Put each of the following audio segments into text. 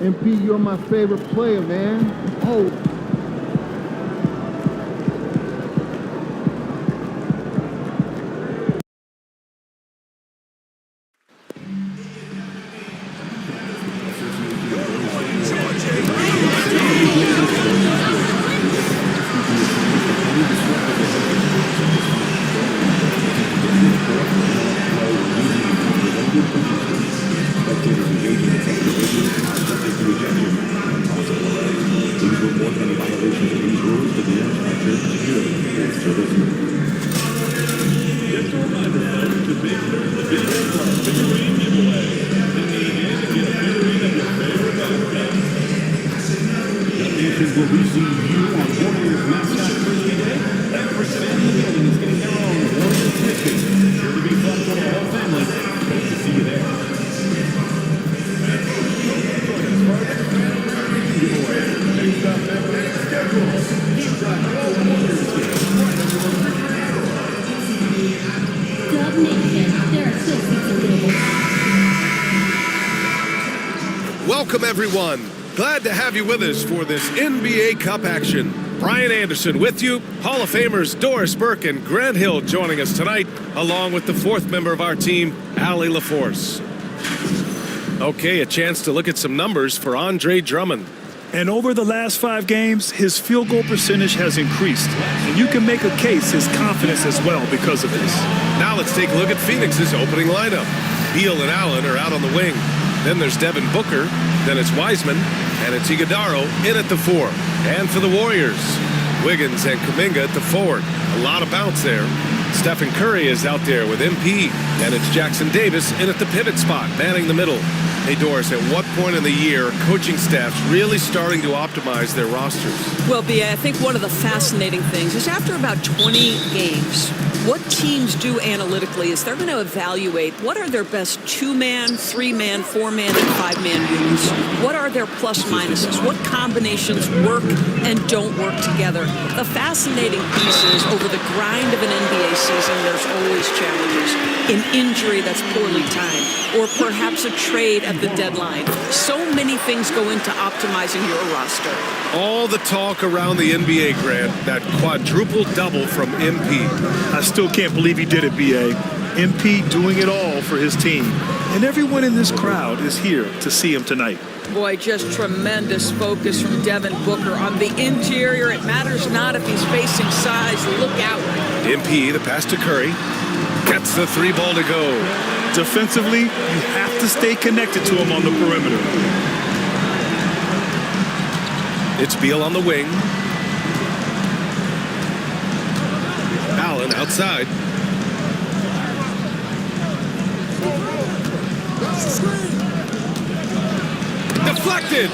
MP, you're my favorite player, man. Oh. Welcome, everyone. Glad to have you with us for this NBA Cup action. Brian Anderson with you, Hall of Famers Doris Burke and Grant Hill joining us tonight, along with the fourth member of our team, Allie LaForce. Okay, a chance to look at some numbers for Andre Drummond. And over the last 5 games, his field goal percentage has increased. And you can make a case his confidence as well because of this. Now let's take a look at Phoenix's opening lineup. Beal and Allen are out on the wing. Then there's Devin Booker, then it's Wiseman, and it's Iguodala in at the 4. And for the Warriors, Wiggins and Kuminga at the forward. A lot of bounce there. Stephen Curry is out there with MP, and it's Jackson Davis in at the pivot spot, manning the middle. Hey, Doris, at what point in the year are coaching staffs really starting to optimize their rosters? Well, B.A., I think one of the fascinating things is after about 20 games, what teams do analytically is they're going to evaluate what are their best 2-man, 3-man, 4-man, and 5-man units. What are their plus minuses? What combinations work and don't work together? The fascinating piece is over the grind of an NBA season, there's always challenges. An injury that's poorly timed, or perhaps a trade at the deadline. So many things go into optimizing your roster. All the talk around the NBA, Grant, that quadruple double from MP. I still can't believe he did it, B.A. MP doing it all for his team. And everyone in this crowd is here to see him tonight. Boy, just tremendous focus from Devin Booker on the interior. It matters not if he's facing size. Look out. MP, the pass to Curry. Gets the 3 ball to go. Defensively, you have to stay connected to him on the perimeter. It's Beal on the wing. Allen outside. Deflected.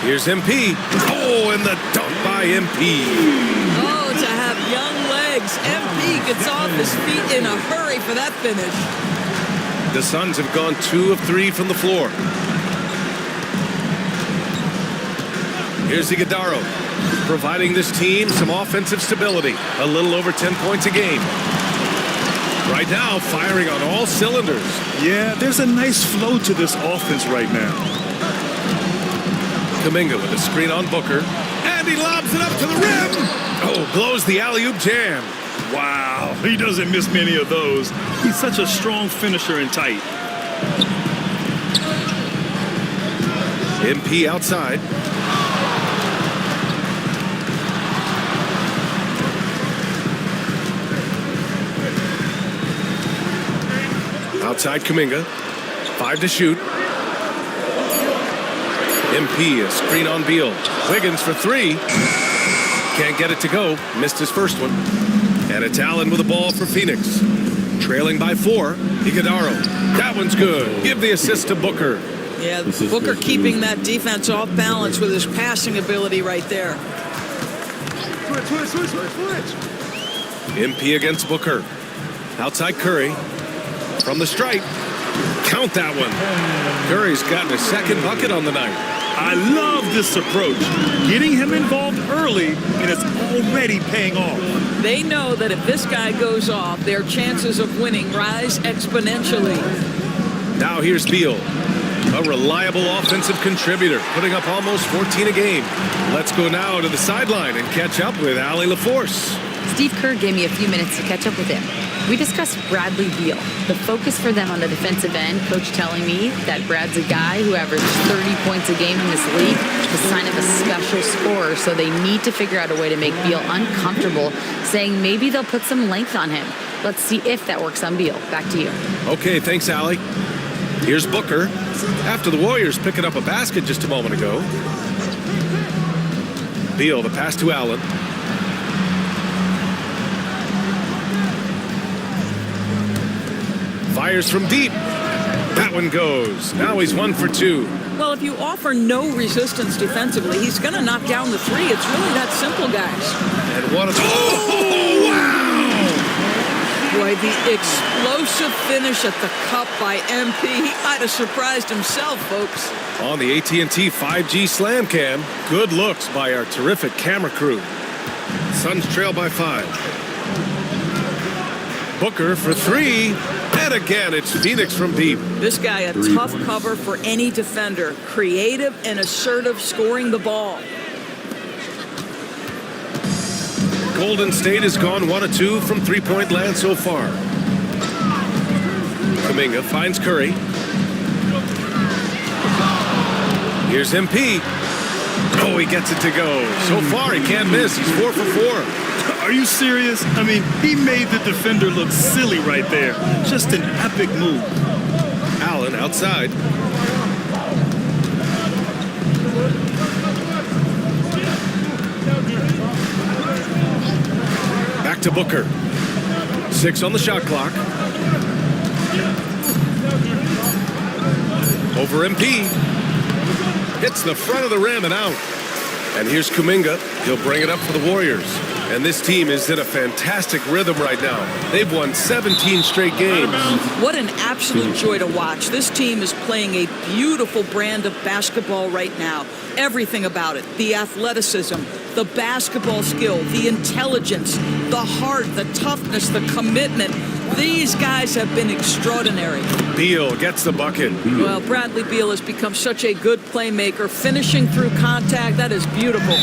Here's MP. Oh, and the dunk by MP. Oh, to have young legs. MP gets off his feet in a hurry for that finish. The Suns have gone 2 of 3 from the floor. Here's Iguodala, providing this team some offensive stability. A little over 10 points a game. Right now, firing on all cylinders. Yeah, there's a nice flow to this offense right now. Kuminga with a screen on Booker. And he lobs it up to the rim. Oh, blows the alley-oop jam. Wow, he doesn't miss many of those. He's such a strong finisher and tight. MP outside. Outside Kuminga. 5 to shoot. MP, a screen on Beal. Wiggins for 3. Can't get it to go. Missed his first one. And it's Allen with the ball for Phoenix. Trailing by 4. Iguodala. That one's good. Give the assist to Booker. Yeah, Booker keeping that defense off balance with his passing ability right there. Switch. MP against Booker. Outside Curry. From the stripe. Count that one. Curry's gotten his 2nd bucket on the night. I love this approach. Getting him involved early, and it's already paying off. They know that if this guy goes off, their chances of winning rise exponentially. Now here's Beal. A reliable offensive contributor, putting up almost 14 a game. Let's go now to the sideline and catch up with Allie LaForce. Steve Kerr gave me a few minutes to catch up with him. We discussed Bradley Beal. The focus for them on the defensive end, coach telling me that Brad's a guy who averaged 30 points a game in this league, the sign of a special scorer, so they need to figure out a way to make Beal uncomfortable, saying maybe they'll put some length on him. Let's see if that works on Beal. Back to you. Okay, thanks, Allie. Here's Booker. After the Warriors picking up a basket just a moment ago. Beal, the pass to Allen. Fires from deep. That one goes. Now he's 1 for 2. Well, if you offer no resistance defensively, he's going to knock down the three. It's really that simple, guys. And what a... Oh, wow! Boy, the explosive finish at the cup by MP. He might have surprised himself, folks. On the AT&T 5G Slam Cam, good looks by our terrific camera crew. Suns trail by 5. Booker for 3. And again, it's Phoenix from deep. This guy, a tough cover for any defender. Creative and assertive, scoring the ball. Golden State has gone 1 of 2 from three-point land so far. Kuminga finds Curry. Here's MP. Oh, he gets it to go. So far, he can't miss. He's 4 for 4. Are you serious? I mean, he made the defender look silly right there. Just an epic move. Allen outside. Back to Booker. 6 on the shot clock. Over MP. Hits the front of the rim and out. And here's Kuminga. He'll bring it up for the Warriors. And this team is in a fantastic rhythm right now. They've won 17 straight games. What an absolute joy to watch. This team is playing a beautiful brand of basketball right now. Everything about it. The athleticism, the basketball skill, the intelligence, the heart, the toughness, the commitment. These guys have been extraordinary. Beal gets the bucket. Well, Bradley Beal has become such a good playmaker, finishing through contact. That is beautiful.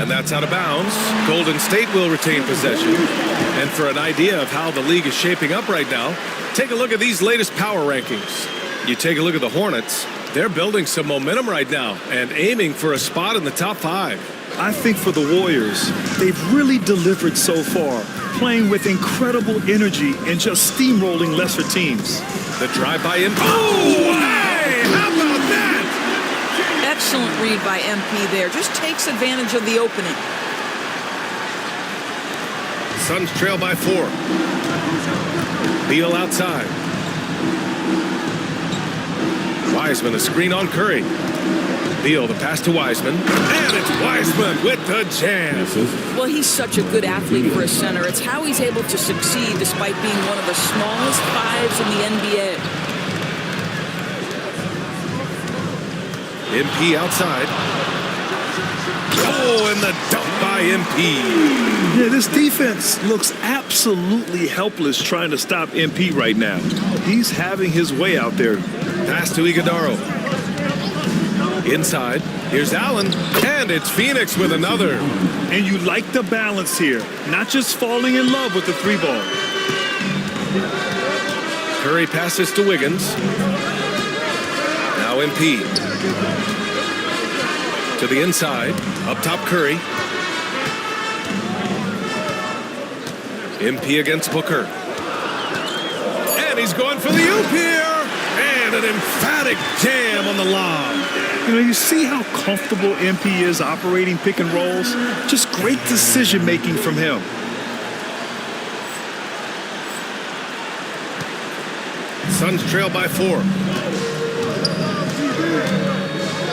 And that's out of bounds. Golden State will retain possession. And for an idea of how the league is shaping up right now, take a look at these latest power rankings. You take a look at the Hornets. They're building some momentum right now and aiming for a spot in the top 5. I think for the Warriors, they've really delivered so far, playing with incredible energy and just steamrolling lesser teams. The drive-by MP. Oh, hey! How about that? Excellent read by MP there. Just takes advantage of the opening. Suns trail by 4. Beal outside. Wiseman, a screen on Curry. Beal, the pass to Wiseman. And it's Wiseman with the jam. Well, he's such a good athlete for a center. It's how he's able to succeed despite being one of the smallest 5s in the NBA. MP outside. Oh, and the dunk by MP. Yeah, this defense looks absolutely helpless trying to stop MP right now. He's having his way out there. Pass to Iguodaro. Inside, here's Allen, and it's Phoenix with another. And you like the balance here, not just falling in love with the 3-ball. Curry passes to Wiggins. Now MP. To the inside, up top Curry. MP against Booker. And he's going for the oop here. And an emphatic jam on the lob. You know, you see how comfortable MP is operating pick and rolls? Just great decision-making from him. Suns trail by 4.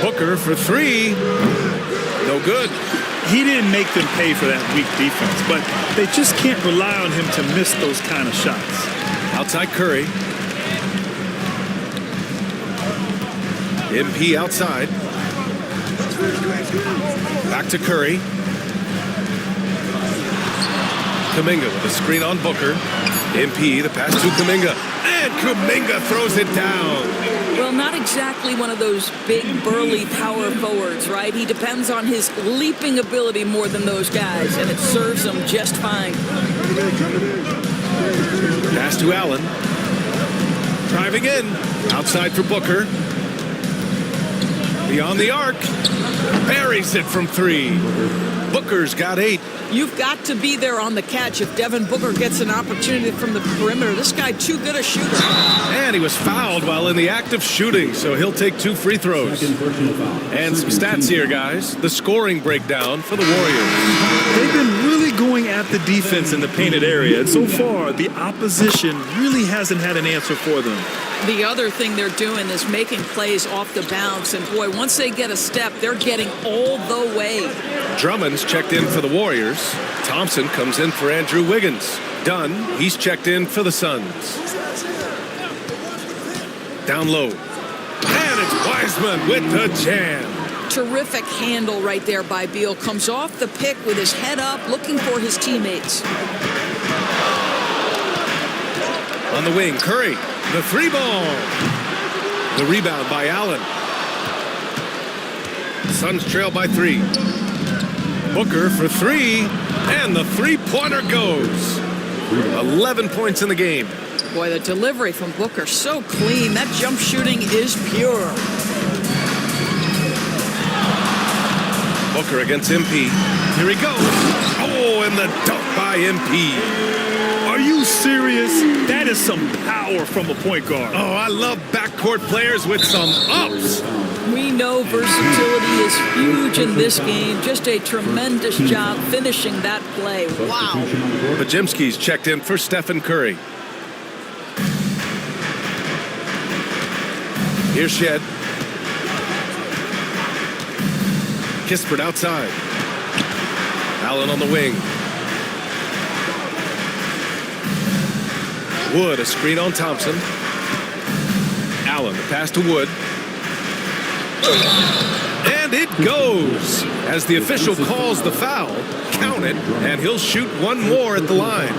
Booker for 3. No good. He didn't make them pay for that weak defense, but they just can't rely on him to miss those kind of shots. Outside Curry. MP outside. Back to Curry. Kuminga with a screen on Booker. MP, the pass to Kuminga. And Kuminga throws it down. Well, not exactly one of those big, burly power forwards, right? He depends on his leaping ability more than those guys, and it serves him just fine. Pass to Allen. Driving in. Outside for Booker. Beyond the arc. Buries it from 3. Booker's got 8. You've got to be there on the catch if Devin Booker gets an opportunity from the perimeter. This guy too good a shooter. And he was fouled while in the act of shooting, so he'll take 2 free throws. And some stats here, guys. The scoring breakdown for the Warriors. They've been really going at the defense in the painted area, and so far the opposition really hasn't had an answer for them. The other thing they're doing is making plays off the bounce, and boy, once they get a step, they're getting all the way. Drummond's checked in for the Warriors. Thompson comes in for Andrew Wiggins. Dunn, he's checked in for the Suns. Down low. And it's Wiseman with the jam. Terrific handle right there by Beal. Comes off the pick with his head up, looking for his teammates. On the wing, Curry. The 3 ball. The rebound by Allen. Suns trail by 3. Booker for 3. And the 3-pointer goes. 11 points in the game. Boy, the delivery from Booker so clean. That jump shooting is pure. Booker against MP. Here he goes. Oh, and the dunk by MP. Are you serious? That is some power from a point guard. Oh, I love backcourt players with some ups. We know versatility is huge in this game. Just a tremendous job finishing that play. Wow. Pajemski's checked in for Stephen Curry. Here's Shed. Kispert outside. Allen on the wing. Wood, a screen on Thompson. Allen, the pass to Wood. And it goes. As the official calls the foul, count it, and he'll shoot one more at the line.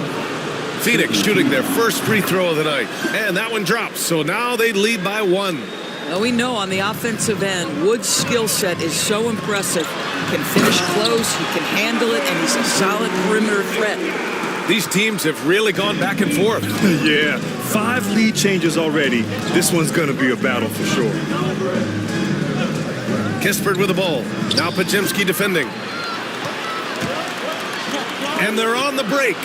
Phoenix shooting their first free throw of the night. And that one drops, so now they lead by 1. Well, we know on the offensive end, Wood's skill set is so impressive. He can finish close, he can handle it, and he's a solid perimeter threat. These teams have really gone back and forth. Yeah, 5 lead changes already. This one's going to be a battle for sure. Kispert with the ball. Now Pajemski defending. And they're on the break.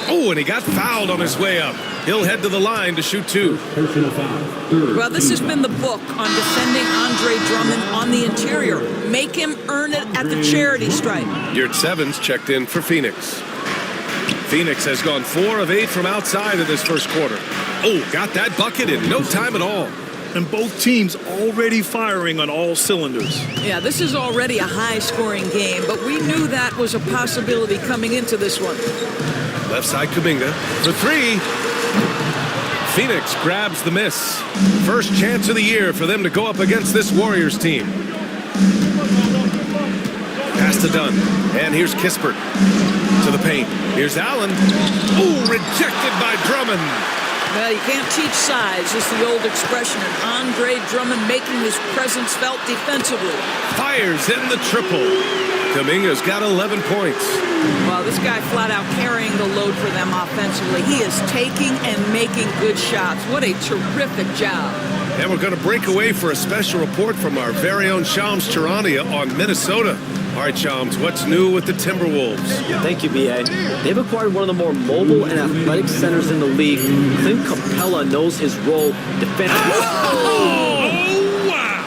Oh, and he got fouled on his way up. He'll head to the line to shoot 2. Well, this has been the book on defending Andre Drummond on the interior. Make him earn it at the charity stripe. Yurt Sevens checked in for Phoenix. Phoenix has gone 4 of 8 from outside in this first quarter. Oh, got that bucket in no time at all. And both teams already firing on all cylinders. Yeah, this is already a high-scoring game, but we knew that was a possibility coming into this one. Left side Kuminga for 3. Phoenix grabs the miss. First chance of the year for them to go up against this Warriors team. Pass to Dunn. And here's Kispert to the paint. Here's Allen. Oh, rejected by Drummond. Well, you can't teach size, is the old expression, and Andre Drummond making his presence felt defensively. Fires in the triple. Kuminga's got 11 points. Well, this guy flat out carrying the load for them offensively. He is taking and making good shots. What a terrific job. And we're going to break away for a special report from our very own Shams Charania on Minnesota. All right, Shams, what's new with the Timberwolves? Thank you, B.A. They've acquired one of the more mobile and athletic centers in the league. Clint Capella knows his role defensively. Oh, wow!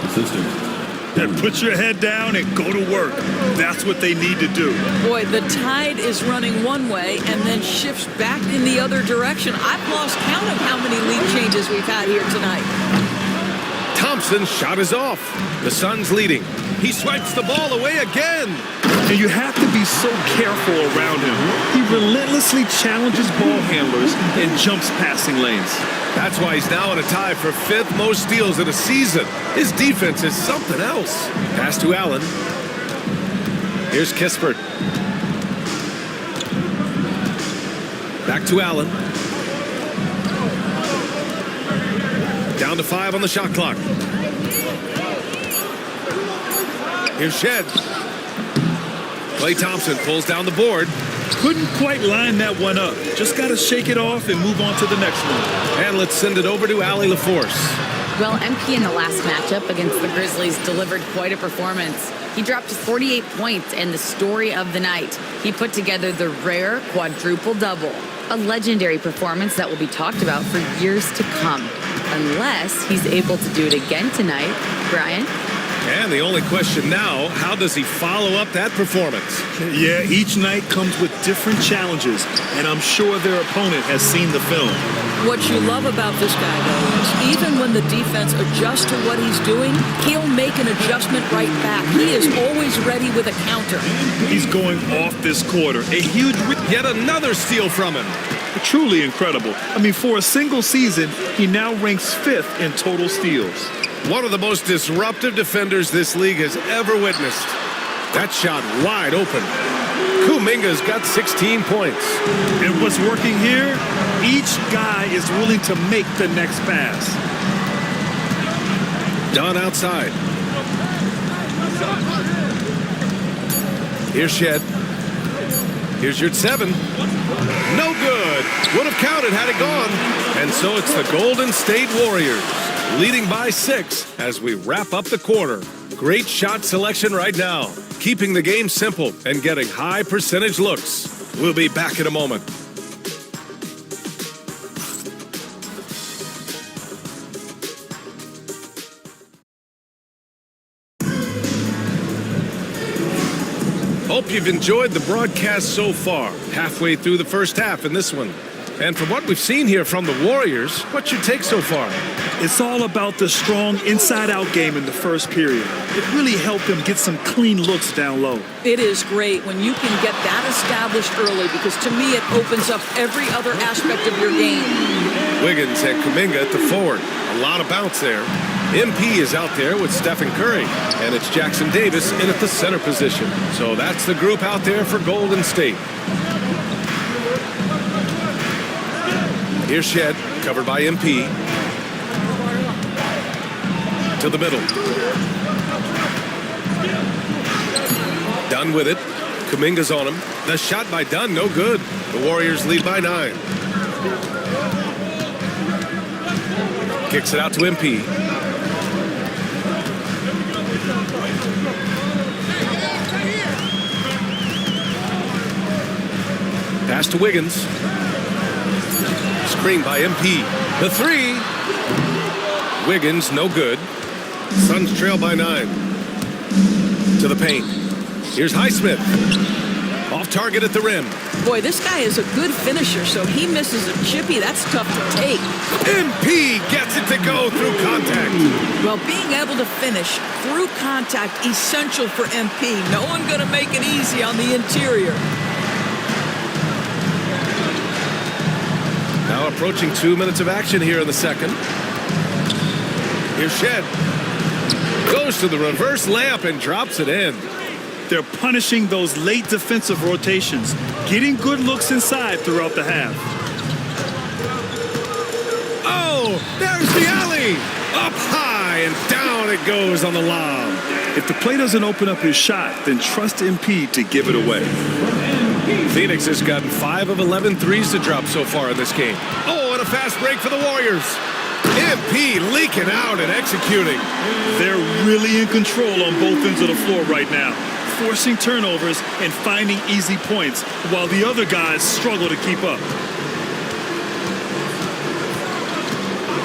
And put your head down and go to work. That's what they need to do. Boy, the tide is running one way and then shifts back in the other direction. I've lost count of how many lead changes we've had here tonight. Thompson's shot is off. The Suns leading. He swipes the ball away again. And you have to be so careful around him. He relentlessly challenges ball handlers and jumps passing lanes. That's why he's now in a tie for 5th most steals in a season. His defense is something else. Pass to Allen. Here's Kispert. Back to Allen. Down to 5 on the shot clock. Here's Shed. Klay Thompson pulls down the board. Couldn't quite line that one up. Just got to shake it off and move on to the next one. And let's send it over to Allie LaForce. Well, MP in the last matchup against the Grizzlies delivered quite a performance. He dropped 48 points and the story of the night. He put together the rare quadruple-double, a legendary performance that will be talked about for years to come. Unless he's able to do it again tonight. Brian? And the only question now, how does he follow up that performance? Yeah, each night comes with different challenges, and I'm sure their opponent has seen the film. What you love about this guy, though, is even when the defense adjusts to what he's doing, he'll make an adjustment right back. He is always ready with a counter. He's going off this quarter. A huge... Yet another steal from him. Truly incredible. I mean, for a single season, he now ranks 5th in total steals. One of the most disruptive defenders this league has ever witnessed. That shot wide open. Kuminga's got 16 points. And what's working here? Each guy is willing to make the next pass. Dunn outside. Here's Shed. Here's your 7. No good. Would have counted had it gone. And so it's the Golden State Warriors, leading by 6 as we wrap up the quarter. Great shot selection right now, keeping the game simple and getting high percentage looks. We'll be back in a moment. Hope you've enjoyed the broadcast so far, halfway through the first half in this one. And from what we've seen here from the Warriors, what's your take so far? It's all about the strong inside-out game in the first period. It really helped them get some clean looks down low. It is great when you can get that established early because to me it opens up every other aspect of your game. Wiggins and Kuminga at the forward. A lot of bounce there. MP is out there with Stephen Curry, and it's Jackson Davis in at the center position. So that's the group out there for Golden State. Here's Shed, covered by MP. To the middle. Dunn with it. Kuminga's on him. The shot by Dunn, no good. The Warriors lead by 9. Kicks it out to MP. Pass to Wiggins. Screen by MP. The 3. Wiggins, no good. Suns trail by 9. To the paint. Here's Highsmith. Off target at the rim. Boy, this guy is a good finisher, so he misses a chippy. That's tough to take. MP gets it to go through contact. Well, being able to finish through contact, essential for MP. No one going to make it easy on the interior. Now approaching 2 minutes of action here in the second. Here's Shed. Goes to the reverse layup and drops it in. They're punishing those late defensive rotations, getting good looks inside throughout the half. Oh, there's the alley. Up high and down it goes on the lob. If the play doesn't open up his shot, then trust MP to give it away. Phoenix has gotten 5 of 11 threes to drop so far in this game. Oh, and a fast break for the Warriors. MP leaking out and executing. They're really in control on both ends of the floor right now, forcing turnovers and finding easy points while the other guys struggle to keep up.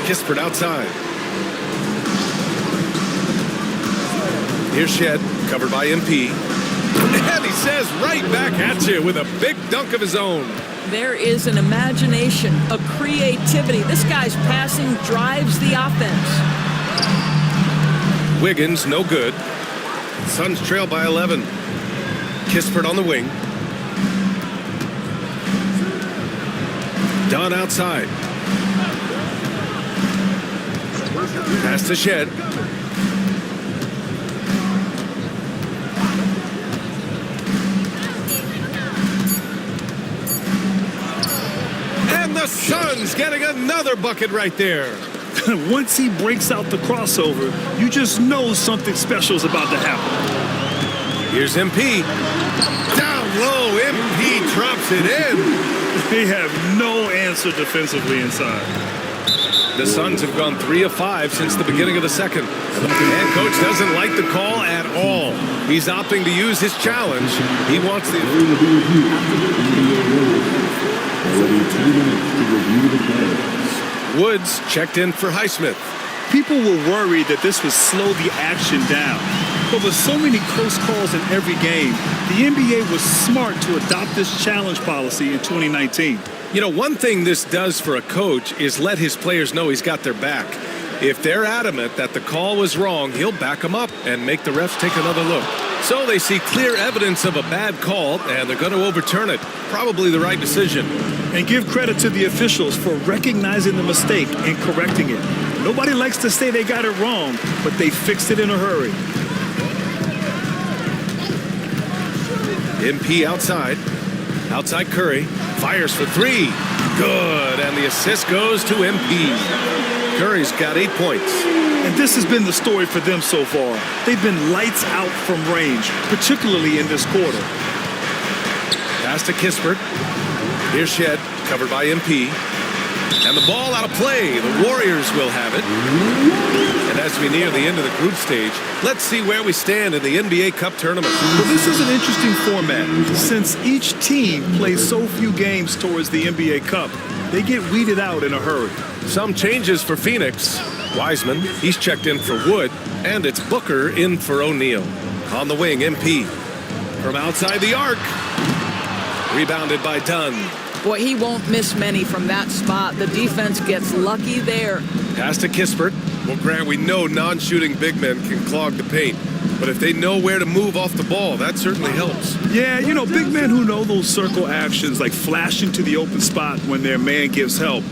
Kispert outside. Here's Shed, covered by MP. And he says right back at you with a big dunk of his own. There is an imagination, a creativity. This guy's passing drives the offense. Wiggins, no good. Suns trail by 11. Kispert on the wing. Dunn outside. Pass to Shed. And the Suns getting another bucket right there. Once he breaks out the crossover, you just know something special is about to happen. Here's MP. Down low, MP drops it in. They have no answer defensively inside. The Suns have gone 3 of 5 since the beginning of the second. And coach doesn't like the call at all. He's opting to use his challenge. He wants the... Woods checked in for Highsmith. People were worried that this would slow the action down. But with so many close calls in every game, the NBA was smart to adopt this challenge policy in 2019. You know, one thing this does for a coach is let his players know he's got their back. If they're adamant that the call was wrong, he'll back them up and make the refs take another look. So they see clear evidence of a bad call, and they're going to overturn it. Probably the right decision. And give credit to the officials for recognizing the mistake and correcting it. Nobody likes to say they got it wrong, but they fixed it in a hurry. MP outside. Outside Curry. Fires for 3. Good. And the assist goes to MP. Curry's got 8 points. And this has been the story for them so far. They've been lights out from range, particularly in this quarter. Pass to Kispert. Here's Shed, covered by MP. And the ball out of play. The Warriors will have it. And as we near the end of the group stage, let's see where we stand in the NBA Cup tournament. Well, this is an interesting format. Since each team plays so few games towards the NBA Cup, they get weeded out in a hurry. Some changes for Phoenix. Wiseman, he's checked in for Wood. And it's Booker in for O'Neal. On the wing, MP. From outside the arc. Rebounded by Dunn. Boy, he won't miss many from that spot. The defense gets lucky there. Pass to Kispert. Well, Grant, we know non-shooting big men can clog the paint. But if they know where to move off the ball, that certainly helps. Yeah, you know, big men who know those circle actions, like flashing to the open spot when their man gives help,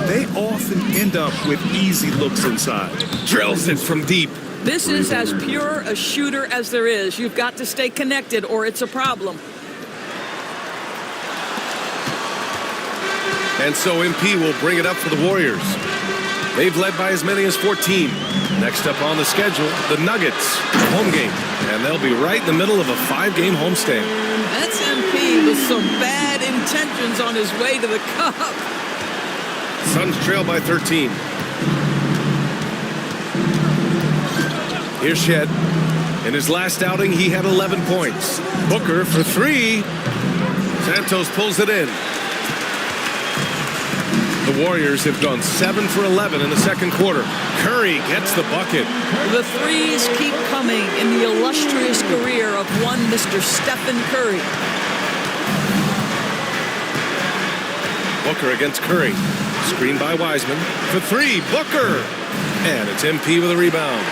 they often end up with easy looks inside. Drills it from deep. This is as pure a shooter as there is. You've got to stay connected or it's a problem. And so MP will bring it up for the Warriors. They've led by as many as 14. Next up on the schedule, the Nuggets, home game. And they'll be right in the middle of a 5-game homestand. That's MP with some bad intentions on his way to the cup. Suns trail by 13. Here's Shed. In his last outing, he had 11 points. Booker for 3. Santos pulls it in. The Warriors have gone 7 for 11 in the second quarter. Curry gets the bucket. The threes keep coming in the illustrious career of one Mr. Stephen Curry. Booker against Curry. Screen by Wiseman. For 3, Booker. And it's MP with a rebound.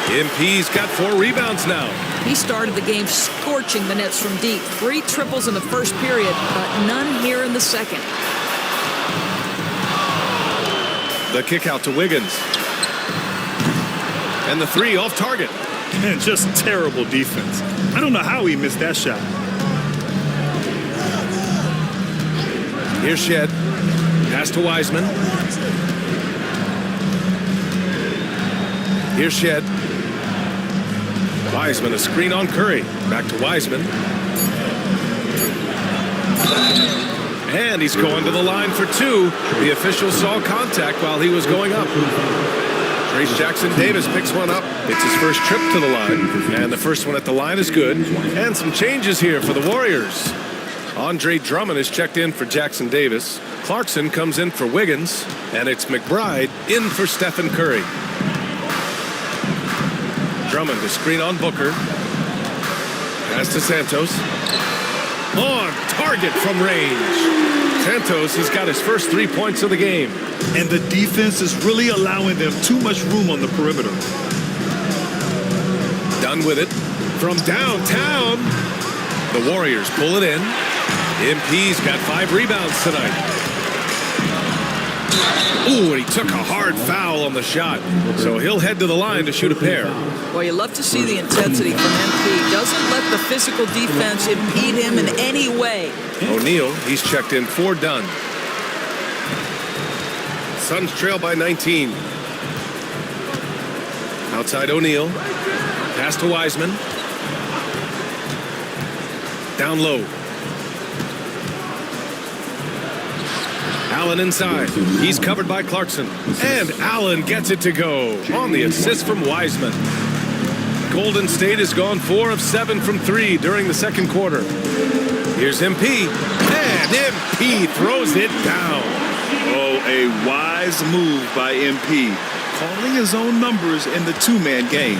MP's got 4 rebounds now. He started the game scorching the Nets from deep. 3 triples in the first period, but none here in the second. The kick out to Wiggins. And the 3 off target. Man, just terrible defense. I don't know how he missed that shot. Here's Shed. Pass to Wiseman. Here's Shed. Wiseman, a screen on Curry. Back to Wiseman. And he's going to the line for 2. The official saw contact while he was going up. Trace Jackson-Davis picks one up. It's his first trip to the line. And the first one at the line is good. And some changes here for the Warriors. Andre Drummond is checked in for Jackson-Davis. Clarkson comes in for Wiggins. And it's McBride in for Stephen Curry. Drummond to screen on Booker. Pass to Santos. On target from range. Santos has got his first 3 points of the game. And the defense is really allowing them too much room on the perimeter. Done with it. From downtown. The Warriors pull it in. MP's got 5 rebounds tonight. Ooh, and he took a hard foul on the shot. So he'll head to the line to shoot a pair. Well, you love to see the intensity from MP. Doesn't let the physical defense impede him in any way. O'Neal, he's checked in for Dunn. Suns trail by 19. Outside O'Neal. Pass to Wiseman. Down low. Allen inside. He's covered by Clarkson. And Allen gets it to go on the assist from Wiseman. Golden State has gone 4 of 7 from 3 during the second quarter. Here's MP. And MP throws it down. Oh, a wise move by MP. Calling his own numbers in the two-man game.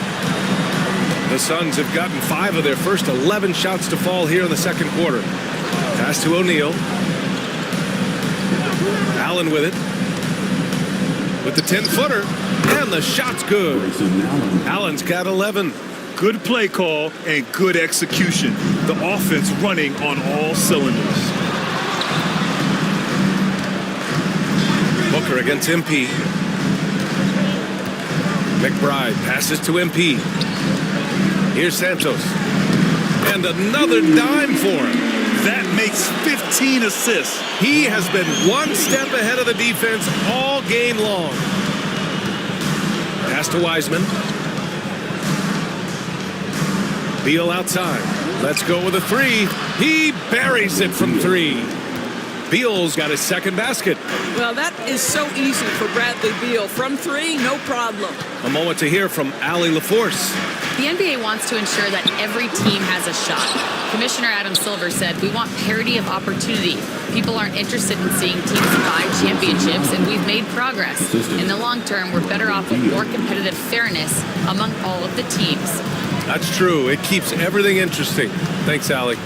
The Suns have gotten 5 of their first 11 shots to fall here in the second quarter. Pass to O'Neal. Allen with it. With the 10-footer. And the shot's good. Allen's got 11. Good play call and good execution. The offense running on all cylinders. Booker against MP. McBride passes to MP. Here's Santos. And another dime for him. That makes 15 assists. He has been one step ahead of the defense all game long. Pass to Wiseman. Beal outside. Let's go with a 3. He buries it from 3. Beal's got his second basket. Well, that is so easy for Bradley Beal. From 3, no problem. A moment to hear from Allie LaForce. The NBA wants to ensure that every team has a shot. Commissioner Adam Silver said, we want parity of opportunity. People aren't interested in seeing teams buy championships, and we've made progress. In the long term, we're better off with more competitive fairness among all of the teams. That's true. It keeps everything interesting. Thanks, Allie.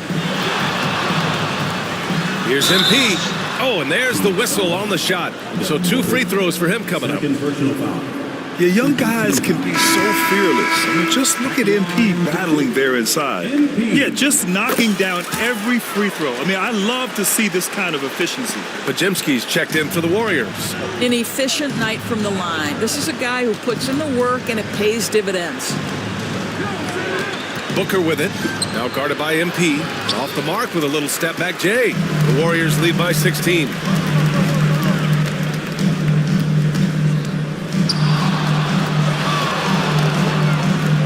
Here's MP. Oh, and there's the whistle on the shot. So 2 free throws for him coming up. Your young guys can be so fearless. I mean, just look at MP battling there inside. Yeah, just knocking down every free throw. I mean, I love to see this kind of efficiency. Pajemski's checked in for the Warriors. An efficient night from the line. This is a guy who puts in the work and it pays dividends. Booker with it. Now guarded by MP. Off the mark with a little step back Jay. The Warriors lead by 16.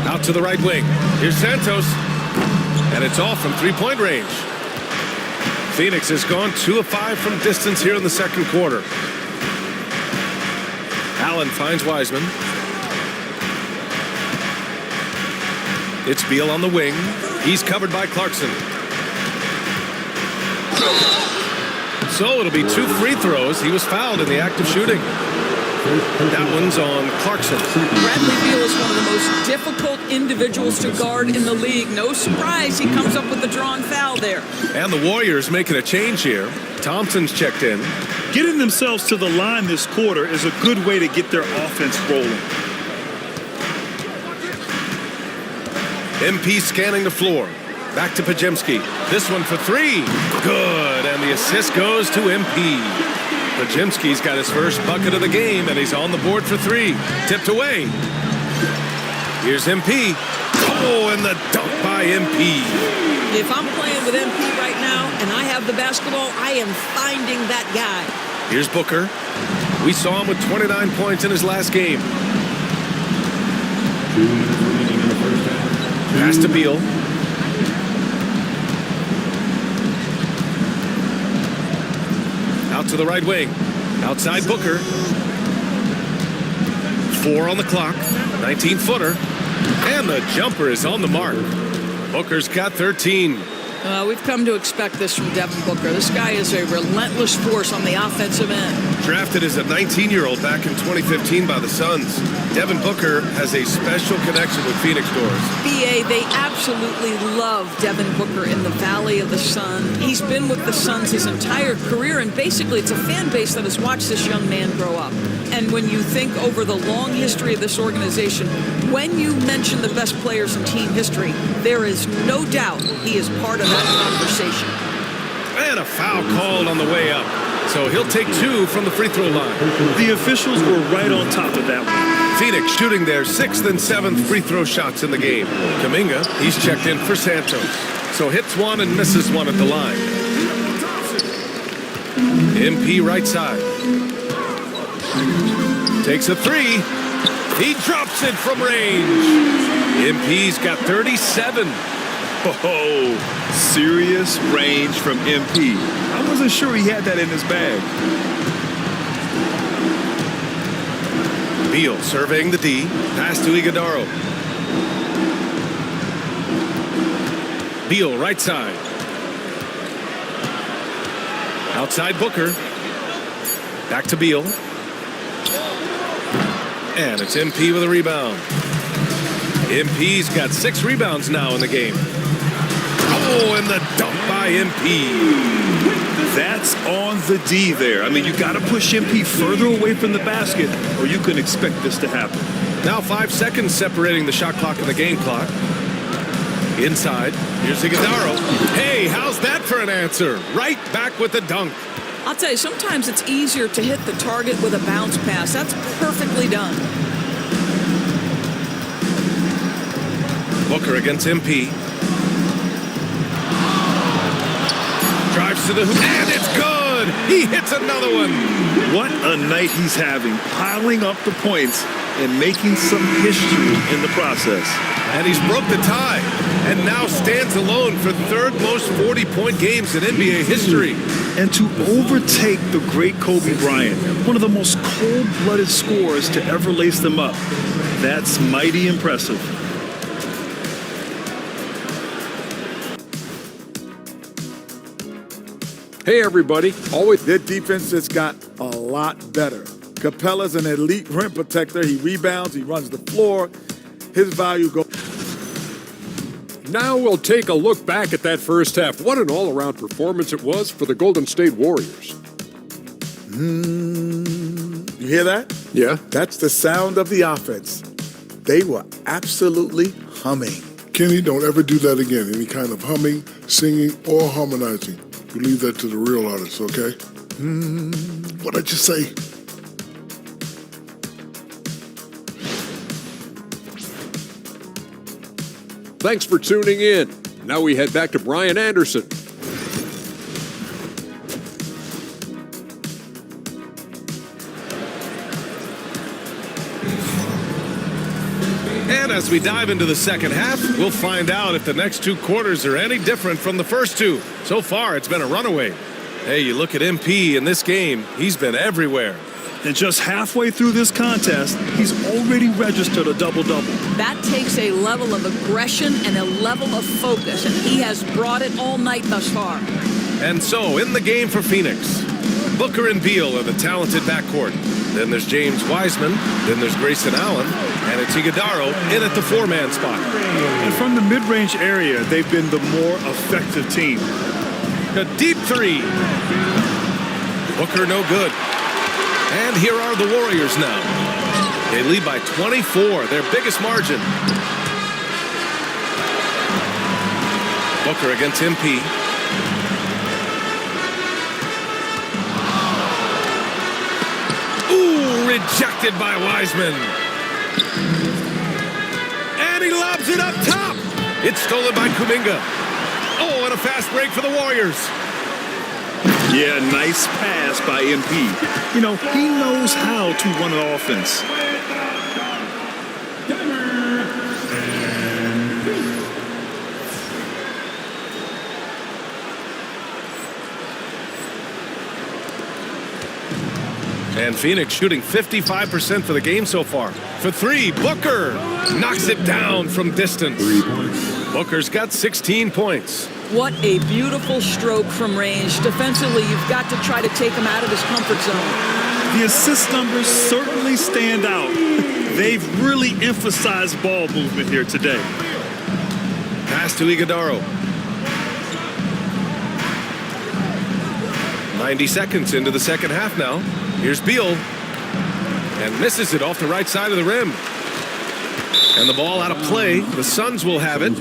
Out to the right wing. Here's Santos. And it's off from three-point range. Phoenix has gone 2 of 5 from distance here in the second quarter. Allen finds Wiseman. It's Beal on the wing. He's covered by Clarkson. So it'll be 2 free throws. He was fouled in the act of shooting. That one's on Clarkson. Bradley Beal is one of the most difficult individuals to guard in the league. No surprise he comes up with the drawn foul there. And the Warriors making a change here. Thompson's checked in. Getting themselves to the line this quarter is a good way to get their offense rolling. MP scanning the floor. Back to Pajemski. This one for 3. Good. And the assist goes to MP. Pajemski's got his first bucket of the game, and he's on the board for 3. Tipped away. Here's MP. Oh, and the dunk by MP. If I'm playing with MP right now and I have the basketball, I am finding that guy. Here's Booker. We saw him with 29 points in his last game. Pass to Beal. Out to the right wing. Outside Booker. 4 on the clock. 19-footer. And the jumper is on the mark. Booker's got 13. We've come to expect this from Devin Booker. This guy is a relentless force on the offensive end. Drafted as a 19-year-old back in 2015 by the Suns, Devin Booker has a special connection with Phoenix Doors. BA, they absolutely love Devin Booker in the Valley of the Sun. He's been with the Suns his entire career, and basically it's a fan base that has watched this young man grow up. And when you think over the long history of this organization, when you mention the best players in team history, there is no doubt he is part of that conversation. And a foul called on the way up. So he'll take 2 from the free throw line. The officials were right on top of that one. Phoenix shooting their 6th and 7th free throw shots in the game. Kuminga, he's checked in for Santos. So hits 1 and misses 1 at the line. MP right side. Takes a three. He drops it from range. MP's got 37. Oh, serious range from MP. I wasn't sure he had that in his bag. Beal surveying the D. Pass to Iguodaro. Beal right side. Outside Booker. Back to Beal. And it's MP with a rebound. MP's got 6 rebounds now in the game. Oh, and the dunk by MP. That's on the D there. I mean, you got to push MP further away from the basket or you can expect this to happen. Now 5 seconds separating the shot clock and the game clock. Inside, here's Iguodaro. Hey, how's that for an answer? Right back with the dunk. I'll tell you, sometimes it's easier to hit the target with a bounce pass. That's perfectly done. Booker against MP. Drives to the hoop, and it's good! He hits another one! What a night he's having, piling up the points and making some history in the process. And he's broke the tie, and now stands alone for 3rd most 40-point games in NBA history. And to overtake the great Kobe Bryant, one of the most cold-blooded scorers to ever lace them up, that's mighty impressive. Hey, everybody. Always Their defense has got a lot better. Capella's an elite rim protector. He rebounds, he runs the floor. His value goes. Now we'll take a look back at that first half. What an all-around performance it was for the Golden State Warriors. You hear that? Yeah? That's the sound of the offense. They were absolutely humming. Kenny, don't ever do that again. Any kind of humming, singing, or harmonizing. You leave that to the real artists, okay? What'd I just say? Thanks for tuning in. Now we head back to Brian Anderson. And as we dive into the second half, we'll find out if the next 2 quarters are any different from the first 2. So far, it's been a runaway. Hey, you look at MP in this game, he's been everywhere. And just halfway through this contest, he's already registered a double-double. That takes a level of aggression and a level of focus, and he has brought it all night thus far. And so, in the game for Phoenix, Booker and Beal are the talented backcourt. Then there's James Wiseman, then there's Grayson Allen, and it's Iguodaro in at the 4-man spot. And from the mid-range area, they've been the more effective team. A deep 3. Booker no good. And here are the Warriors now. They lead by 24, their biggest margin. Booker against MP. Ooh, rejected by Wiseman. And he lobs it up top. It's stolen by Kuminga. Oh, and a fast break for the Warriors. Yeah, nice pass by MP. You know, he knows how to run an offense. And Phoenix shooting 55% for the game so far. For 3, Booker knocks it down from distance. Booker's got 16 points. What a beautiful stroke from range. Defensively, you've got to try to take him out of his comfort zone. The assist numbers certainly stand out. They've really emphasized ball movement here today. Pass to Iguodaro. 90 seconds into the second half now. Here's Beal. And misses it off the right side of the rim. And the ball out of play. The Suns will have it.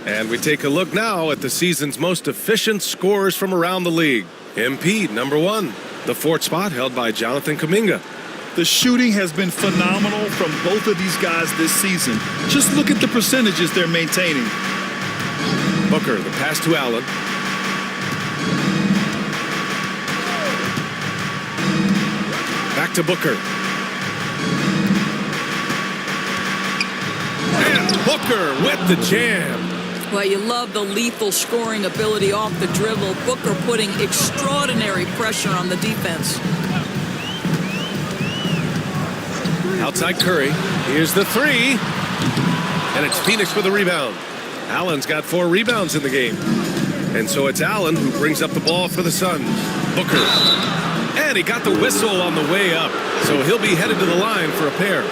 And we take a look now at the season's most efficient scorers from around the league. MP, number 1. The 4th spot held by Jonathan Kuminga. The shooting has been phenomenal from both of these guys this season. Just look at the percentages they're maintaining. Booker, the pass to Allen. Back to Booker. And Booker with the jam. Well, you love the lethal scoring ability off the dribble. Booker putting extraordinary pressure on the defense. Outside Curry. Here's the three. And it's Phoenix for the rebound. Allen's got 4 rebounds in the game. And so it's Allen who brings up the ball for the Suns. Booker. And he got the whistle on the way up. So he'll be headed to the line for a pair.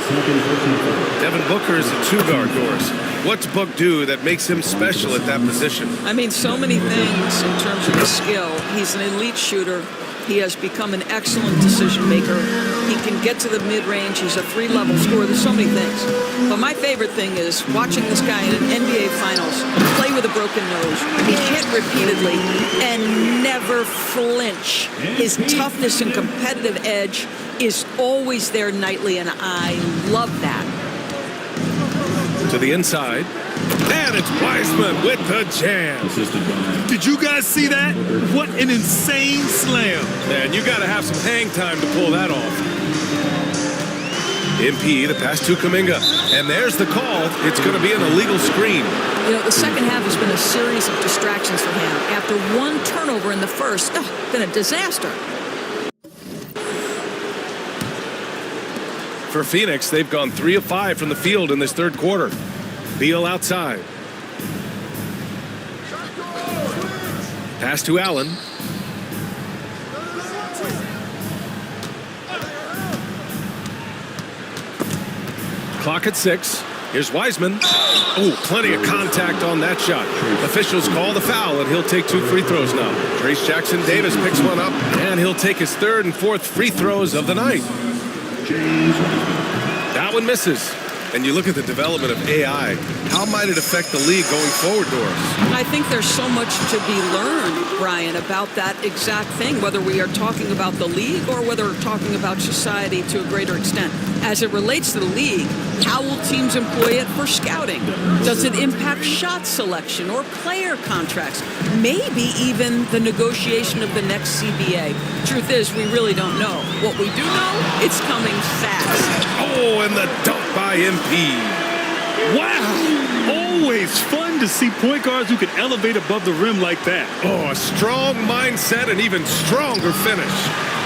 Devin Booker is a 2-guard, Doris. What's Book do that makes him special at that position? I mean, so many things in terms of his skill. He's an elite shooter. He has become an excellent decision maker. He can get to the mid-range. He's a 3-level scorer. There's so many things. But my favorite thing is watching this guy in an NBA Finals play with a broken nose, be hit repeatedly, and never flinch. His toughness and competitive edge is always there nightly, and I love that. To the inside. And it's Wiseman with the jam. Did you guys see that? What an insane slam. Man, you got to have some hang time to pull that off. MP, the pass to Kuminga. And there's the call. It's going to be an illegal screen. You know, the second half has been a series of distractions for him. After 1 turnover in the first, been a disaster. For Phoenix, they've gone 3 of 5 from the field in this third quarter. Beal outside. Pass to Allen. Clock at 6. Here's Wiseman. Oh, plenty of contact on that shot. Officials call the foul, and he'll take 2 free throws now. Trace Jackson-Davis picks one up, and he'll take his 3rd and 4th free throws of the night. That one misses. And you look at the development of AI. How might it affect the league going forward, Doris? I think there's so much to be learned, Brian, about that exact thing, whether we are talking about the league or whether we're talking about society to a greater extent. As it relates to the league, how will teams employ it for scouting? Does it impact shot selection or player contracts? Maybe even the negotiation of the next CBA. Truth is, we really don't know. What we do know, it's coming fast. Oh, and the dunk by MP. Wow! Always fun to see point guards who can elevate above the rim like that. Oh, a strong mindset and even stronger finish.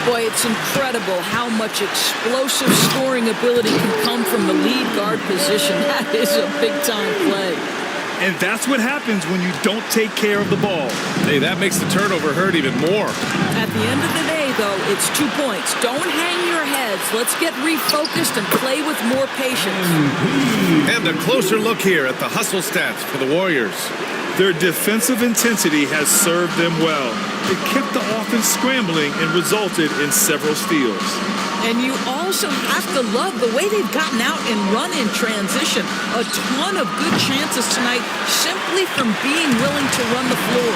Boy, it's incredible how much explosive scoring ability can come from the lead guard position. That is a big-time play. And that's what happens when you don't take care of the ball. Hey, that makes the turnover hurt even more. At the end of the day, though, it's 2 points. Don't hang your heads. Let's get refocused and play with more patience. And a closer look here at the hustle stats for the Warriors. Their defensive intensity has served them well. It kept the offense scrambling and resulted in several steals. And you also have to love the way they've gotten out and run in transition. A ton of good chances tonight simply from being willing to run the floor.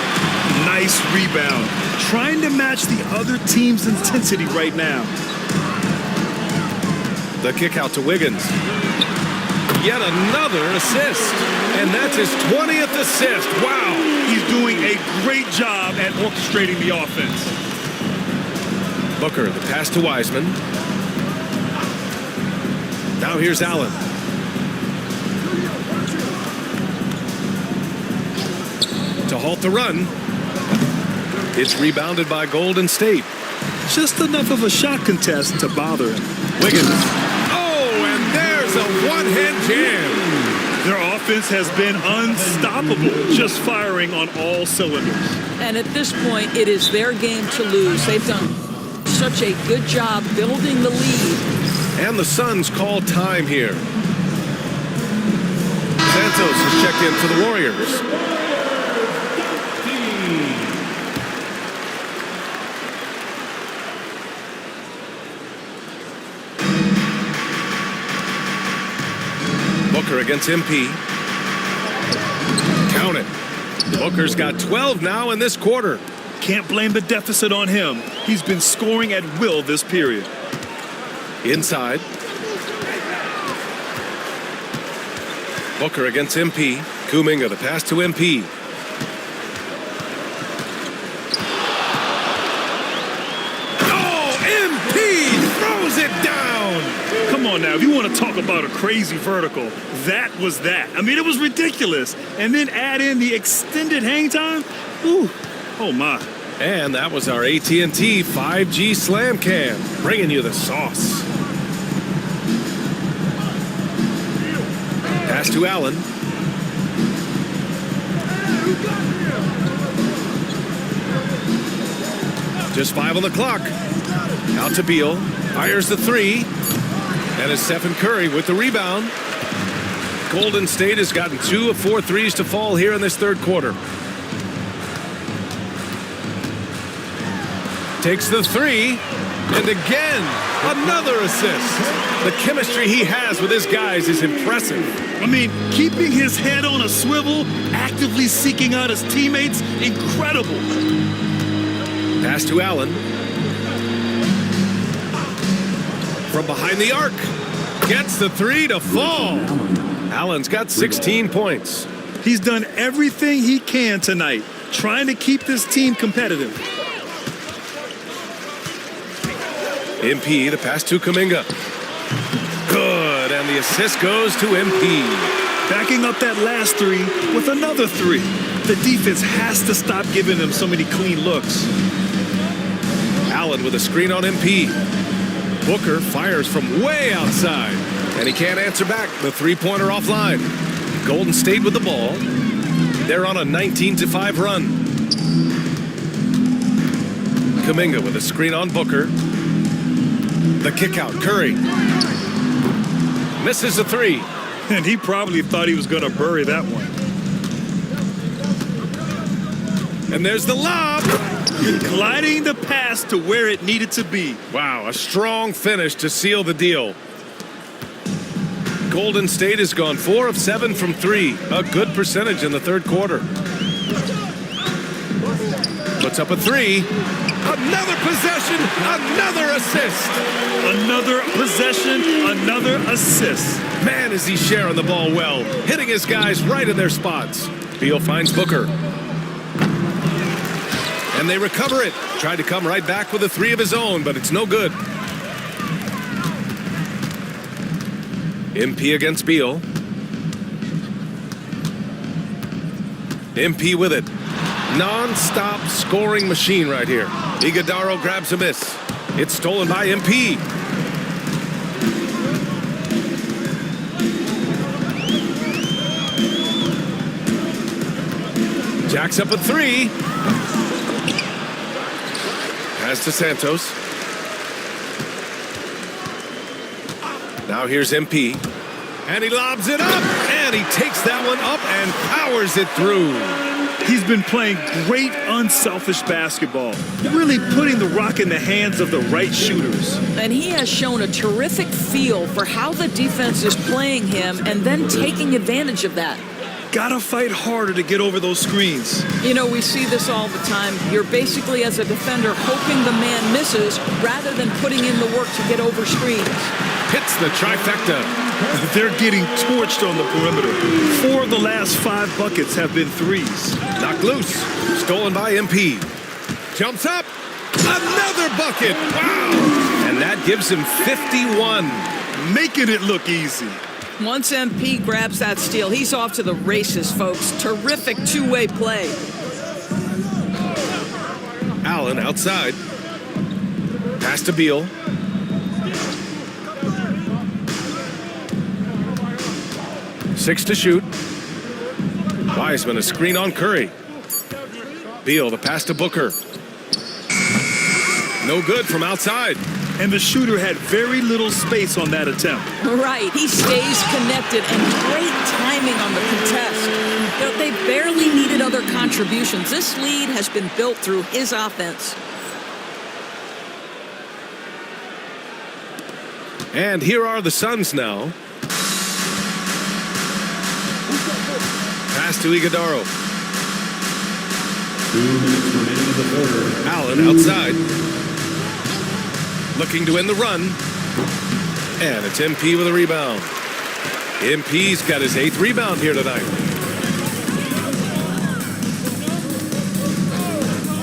Nice rebound. Trying to match the other team's intensity right now. The kick out to Wiggins. Yet another assist. And that's his 20th assist. Wow. He's doing a great job at orchestrating the offense. Booker, the pass to Wiseman. Now here's Allen. To halt the run. It's rebounded by Golden State. Just enough of a shot contest to bother him. Wiggins. Oh, and there's a one-hand jam. Their offense has been unstoppable, just firing on all cylinders. And at this point, it is their game to lose. They've done such a good job building the lead. And the Suns call time here. Santos has checked in for the Warriors. Booker against MP. Count it. Booker's got 12 now in this quarter. Can't blame the deficit on him. He's been scoring at will this period. Inside. Booker against MP. Kuminga, the pass to MP. Oh, MP throws it on now. If you want to talk about a crazy vertical, that was that. I mean, it was ridiculous. And then add in the extended hang time. Ooh, oh my. And that was our AT&T 5G Slam Cam, bringing you the sauce. Pass to Allen. Just 5 on the clock. Out to Beal. Fires the 3. And it's Stephen Curry with the rebound. Golden State has gotten 2 of 4 threes to fall here in this third quarter. Takes the 3. And again, another assist. The chemistry he has with his guys is impressive. I mean, keeping his head on a swivel, actively seeking out his teammates, incredible. Pass to Allen. From behind the arc. Gets the 3 to fall. Allen's got 16 points. He's done everything he can tonight, trying to keep this team competitive. MP, the pass to Kuminga. Good, and the assist goes to MP. Backing up that last 3 with another 3. The defense has to stop giving them so many clean looks. Allen with a screen on MP. Booker fires from way outside, and he can't answer back. The three-pointer offline. Golden State with the ball. They're on a 19-5 run. Kuminga with a screen on Booker. The kick out, Curry. Misses a 3. And he probably thought he was going to bury that one. And there's the lob. Gliding the pass to where it needed to be. Wow, a strong finish to seal the deal. Golden State has gone 4 of 7 from 3. A good percentage in the third quarter. Puts up a 3. Another possession, another assist. Another possession, another assist. Man, is he sharing the ball well, hitting his guys right in their spots. Beal finds Booker. And they recover it. Tried to come right back with a 3 of his own, but it's no good. MP against Beal. MP with it. Non-stop scoring machine right here. Iguodaro grabs a miss. It's stolen by MP. Jacks up a 3. Pass to Santos. Now here's MP. And he lobs it up. And he takes that one up and powers it through. He's been playing great unselfish basketball, really putting the rock in the hands of the right shooters. And he has shown a terrific feel for how the defense is playing him and then taking advantage of that. Gotta fight harder to get over those screens. You know, we see this all the time. You're basically, as a defender, hoping the man misses rather than putting in the work to get over screens. Hits the trifecta. They're getting torched on the perimeter. 4 of the last 5 buckets have been 3s. Knocked loose. Stolen by MP. Jumps up. Another bucket. Wow. And that gives him 51. Making it look easy. Once MP grabs that steal, he's off to the races, folks. Terrific two-way play. Allen outside. Pass to Beal. Six to shoot. Wiseman a screen on Curry. Beal the pass to Booker. No good from outside. And the shooter had very little space on that attempt. Right, he stays connected and great timing on the contest. They barely needed other contributions. This lead has been built through his offense. And here are the Suns now. Pass to Iguodaro. 2 minutes remaining in the third. Allen outside. Looking to win the run. And it's MP with a rebound. MP's got his 8th rebound here tonight.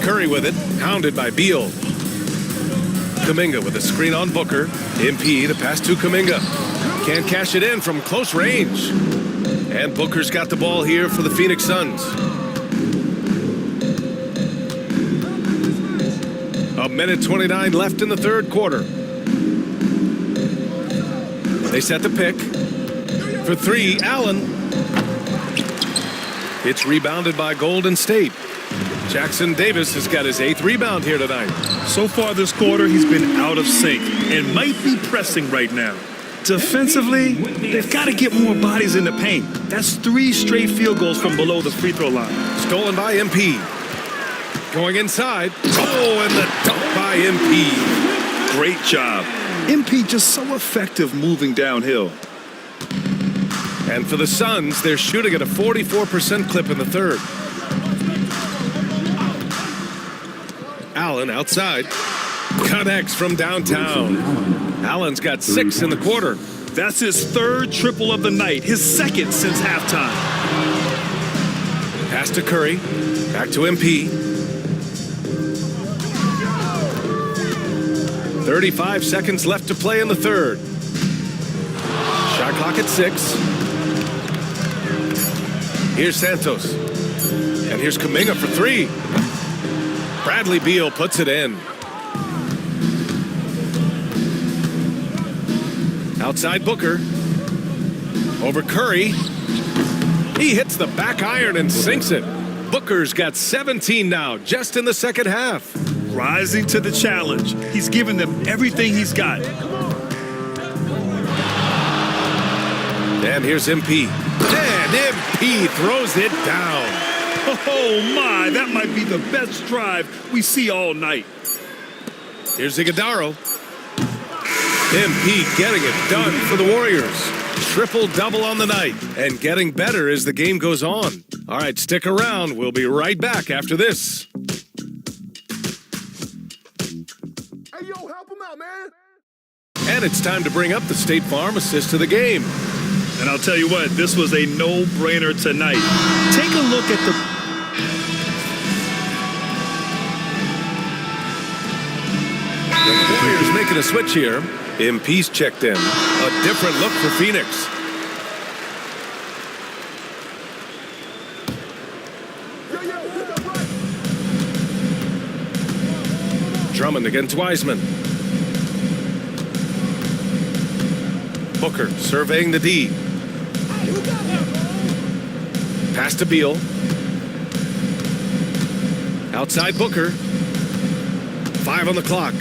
Curry with it. Hounded by Beal. Kuminga with a screen on Booker. MP, the pass to Kuminga. Can't cash it in from close range. And Booker's got the ball here for the Phoenix Suns. A minute 29 left in the third quarter. They set the pick. For three, Allen. It's rebounded by Golden State. Jackson Davis has got his 8th rebound here tonight. So far this quarter, he's been out of sync and might be pressing right now. Defensively, they've got to get more bodies in the paint. That's 3 straight field goals from below the free throw line. Stolen by MP. Going inside. Oh, and the dunk by MP. Great job. MP just so effective moving downhill. And for the Suns, they're shooting at a 44% clip in the third. Allen outside. Connects from downtown. Allen's got 6 in the quarter. That's his 3rd triple of the night, his 2nd since halftime. Pass to Curry. Back to MP. 35 seconds left to play in the third. Shot clock at 6. Here's Santos. And here's Kuminga for 3. Bradley Beal puts it in. Outside Booker. Over Curry. He hits the back iron and sinks it. Booker's got 17 now, just in the second half. Rising to the challenge. He's given them everything he's got. And here's MP. And MP throws it down. Oh my, that might be the best drive we see all night. Here's Iguodaro. MP getting it done for the Warriors. Triple-double on the night and getting better as the game goes on. All right, stick around. We'll be right back after this. Hey, yo, help him out, man. And it's time to bring up the State Farm assist to the game. And I'll tell you what, this was a no-brainer tonight. Take a look at the... The Warriors making a switch here. MP's checked in. A different look for Phoenix. Drummond against Wiseman. Booker surveying the D. Pass to Beal. Outside Booker. 5 on the clock.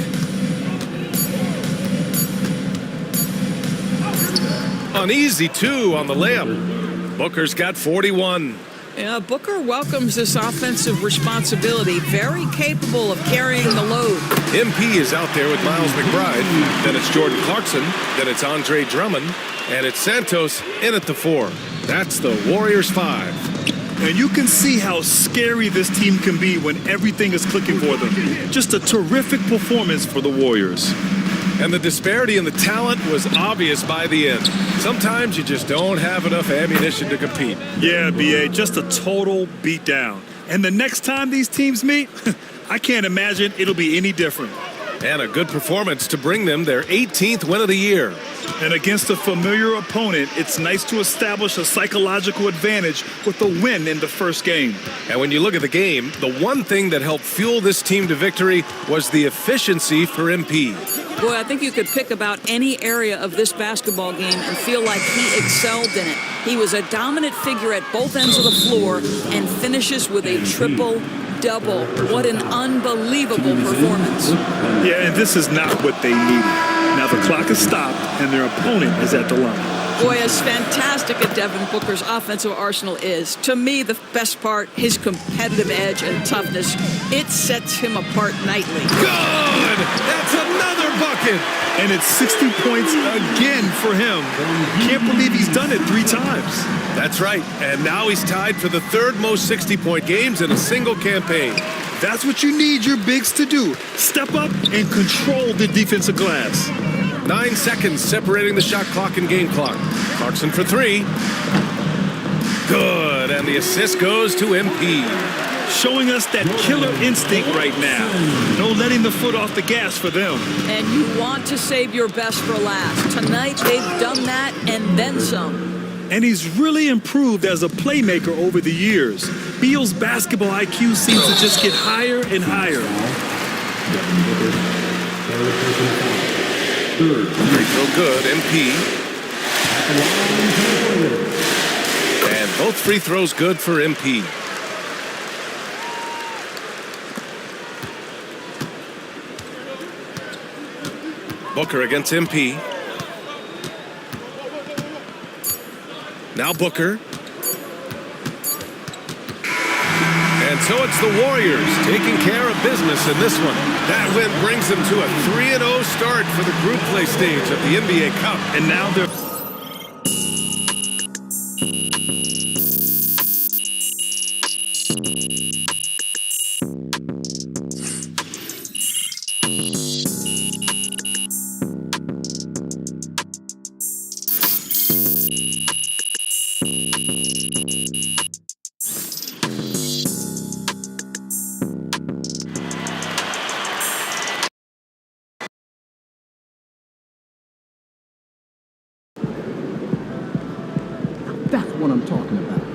An easy 2 on the layup. Booker's got 41. Yeah, Booker welcomes this offensive responsibility. Very capable of carrying the load. MP is out there with Miles McBride. Then it's Jordan Clarkson. Then it's Andre Drummond. And it's Santos in at the 4. That's the Warriors 5. And you can see how scary this team can be when everything is clicking for them. Just a terrific performance for the Warriors. And the disparity in the talent was obvious by the end. Sometimes you just don't have enough ammunition to compete. Yeah, B.A., just a total beatdown. And the next time these teams meet, I can't imagine it'll be any different. And a good performance to bring them their 18th win of the year. And against a familiar opponent, it's nice to establish a psychological advantage with the win in the first game. And when you look at the game, the one thing that helped fuel this team to victory was the efficiency for MP. Boy, I think you could pick about any area of this basketball game and feel like he excelled in it. He was a dominant figure at both ends of the floor and finishes with a triple-double. What an unbelievable performance. Yeah, and this is not what they needed. Now the clock is stopped and their opponent is at the line. Boy, as fantastic as Devin Booker's offensive arsenal is, to me, the best part, his competitive edge and toughness, it sets him apart nightly. Good! That's another bucket! And it's 60 points again for him. Can't believe he's done it 3 times. That's right. And now he's tied for the 3rd most 60-point games in a single campaign. That's what you need your bigs to do. Step up and control the defensive glass. 9 seconds separating the shot clock and game clock. Clarkson for 3. Good, and the assist goes to MP. showing us that killer instinct right now. No letting the foot off the gas for them. And you want to save your best for last. Tonight, they've done that and then some. And he's really improved as a playmaker over the years. Beal's basketball IQ seems to just get higher and higher. Free throw good, MP. And both free throws good for MP. Booker against MP. Now Booker. And so it's the Warriors taking care of business in this one. That win brings them to a 3-0 start for the group play stage of the NBA Cup. And now they're... That's what I'm talking about.